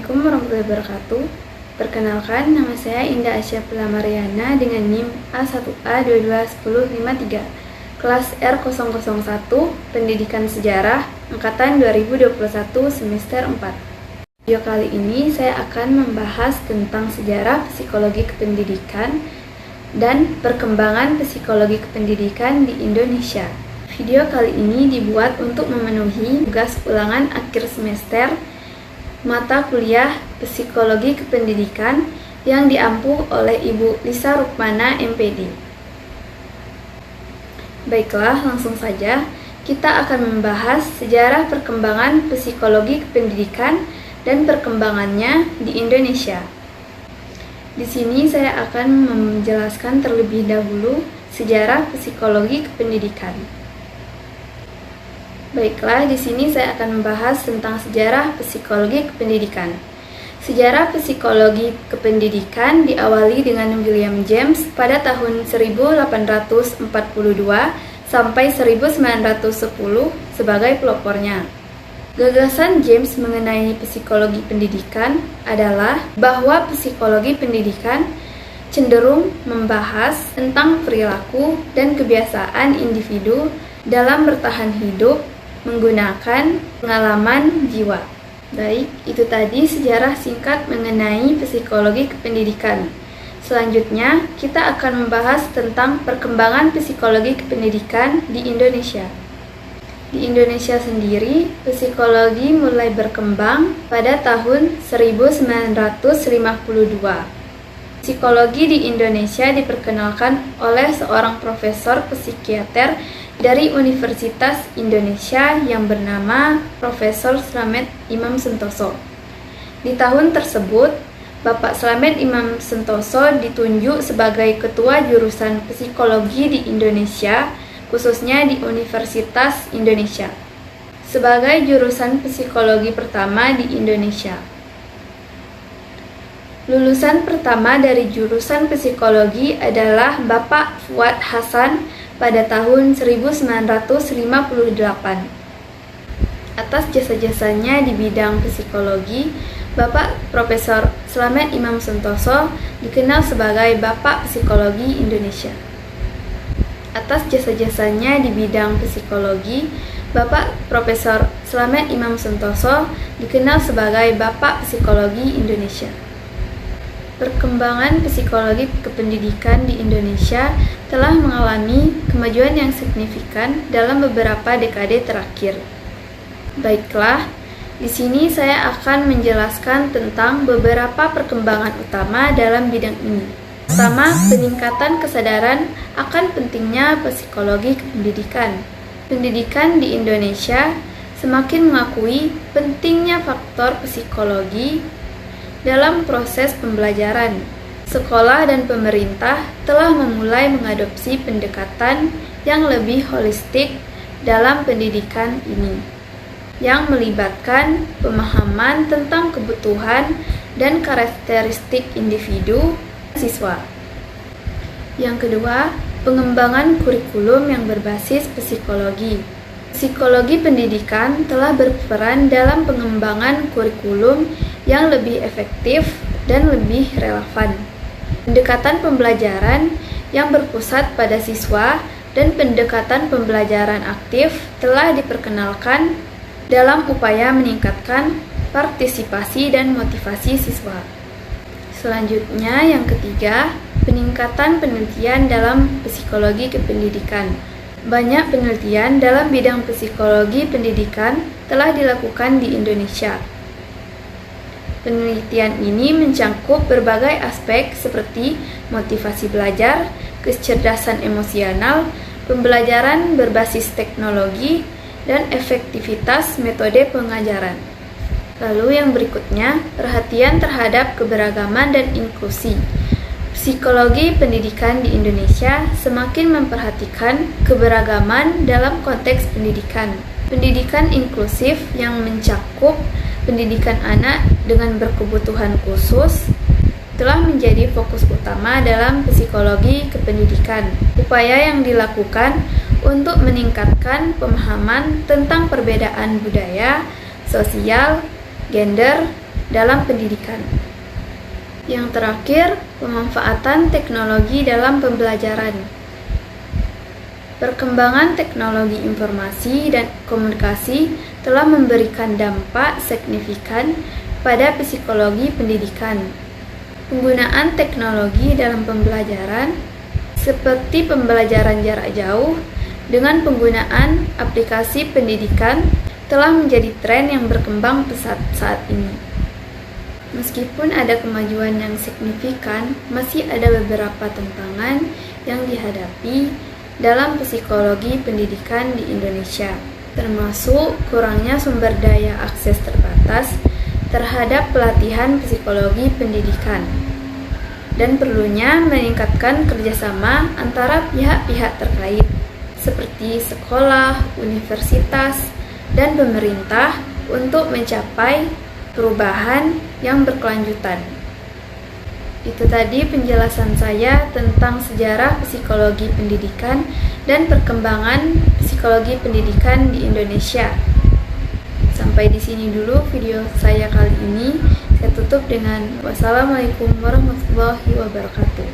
Assalamualaikum warahmatullahi wabarakatuh. Perkenalkan, nama saya Indah Asya Pramariana dengan NIM A1A221053, kelas R001, Pendidikan Sejarah, Angkatan 2021 semester 4. Video kali ini saya akan membahas tentang sejarah psikologi kependidikan dan perkembangan psikologi kependidikan di Indonesia. Video kali ini dibuat untuk memenuhi tugas ulangan akhir semester mata kuliah Psikologi Kependidikan yang diampu oleh Ibu Lisa Rukmana, MPD. Baiklah, langsung saja kita akan membahas sejarah perkembangan psikologi kependidikan dan perkembangannya di Indonesia. Di sini saya akan menjelaskan terlebih dahulu sejarah psikologi kependidikan. Baiklah, di sini saya akan membahas tentang sejarah psikologi kependidikan. Sejarah psikologi kependidikan diawali dengan William James pada tahun 1842 sampai 1910 sebagai pelopornya. Gagasan James mengenai psikologi pendidikan adalah bahwa psikologi pendidikan cenderung membahas tentang perilaku dan kebiasaan individu dalam bertahan hidup menggunakan pengalaman jiwa. Baik, itu tadi sejarah singkat mengenai psikologi kependidikan. Selanjutnya, kita akan membahas tentang perkembangan psikologi kependidikan di Indonesia. Di Indonesia sendiri, psikologi mulai berkembang pada tahun 1952. Psikologi di Indonesia diperkenalkan oleh seorang profesor psikiater dari Universitas Indonesia yang bernama Profesor Slamet Imam Sentoso. Di tahun tersebut, Bapak Slamet Imam Sentoso ditunjuk sebagai ketua jurusan psikologi di Indonesia, khususnya di Universitas Indonesia, sebagai jurusan psikologi pertama di Indonesia. Lulusan pertama dari jurusan psikologi adalah Bapak Fuad Hasan pada tahun 1958. Atas jasa-jasanya di bidang psikologi, Bapak Profesor Slamet Imam Sentoso dikenal sebagai Bapak Psikologi Indonesia. Atas jasa-jasanya di bidang psikologi, Bapak Profesor Slamet Imam Sentoso dikenal sebagai Bapak Psikologi Indonesia. Perkembangan psikologi kependidikan di Indonesia telah mengalami kemajuan yang signifikan dalam beberapa dekade terakhir. Baiklah, di sini saya akan menjelaskan tentang beberapa perkembangan utama dalam bidang ini. Pertama, peningkatan kesadaran akan pentingnya psikologi kependidikan. Pendidikan di Indonesia semakin mengakui pentingnya faktor psikologi dalam proses pembelajaran. Sekolah dan pemerintah telah memulai mengadopsi pendekatan yang lebih holistik dalam pendidikan ini, yang melibatkan pemahaman tentang kebutuhan dan karakteristik individu siswa. Yang kedua, pengembangan kurikulum yang berbasis psikologi. Psikologi pendidikan telah berperan dalam pengembangan kurikulum yang lebih efektif dan lebih relevan. Pendekatan pembelajaran yang berpusat pada siswa dan pendekatan pembelajaran aktif telah diperkenalkan dalam upaya meningkatkan partisipasi dan motivasi siswa. Selanjutnya, yang ketiga, peningkatan penelitian dalam psikologi kependidikan. Banyak penelitian dalam bidang psikologi pendidikan telah dilakukan di Indonesia. Penelitian ini mencangkup berbagai aspek seperti motivasi belajar, kecerdasan emosional, pembelajaran berbasis teknologi, dan efektivitas metode pengajaran. Lalu yang berikutnya, perhatian terhadap keberagaman dan inklusi. Psikologi pendidikan di Indonesia semakin memperhatikan keberagaman dalam konteks pendidikan. Pendidikan inklusif yang mencakup pendidikan anak dengan berkebutuhan khusus telah menjadi fokus utama dalam psikologi kependidikan. Upaya yang dilakukan untuk meningkatkan pemahaman tentang perbedaan budaya, sosial, gender, dalam pendidikan. Yang terakhir, pemanfaatan teknologi dalam pembelajaran. Perkembangan teknologi informasi dan komunikasi telah memberikan dampak signifikan pada psikologi pendidikan. Penggunaan teknologi dalam pembelajaran, seperti pembelajaran jarak jauh, dengan penggunaan aplikasi pendidikan telah menjadi tren yang berkembang pesat saat ini. Meskipun ada kemajuan yang signifikan, masih ada beberapa tantangan yang dihadapi dalam psikologi pendidikan di Indonesia, termasuk kurangnya sumber daya akses terbatas terhadap pelatihan psikologi pendidikan, dan perlunya meningkatkan kerjasama antara pihak-pihak terkait, seperti sekolah, universitas, dan pemerintah untuk mencapai perubahan yang berkelanjutan. Itu tadi penjelasan saya tentang sejarah psikologi pendidikan dan perkembangan psikologi pendidikan di Indonesia. Sampai di sini dulu video saya kali ini. Saya tutup dengan wassalamualaikum warahmatullahi wabarakatuh.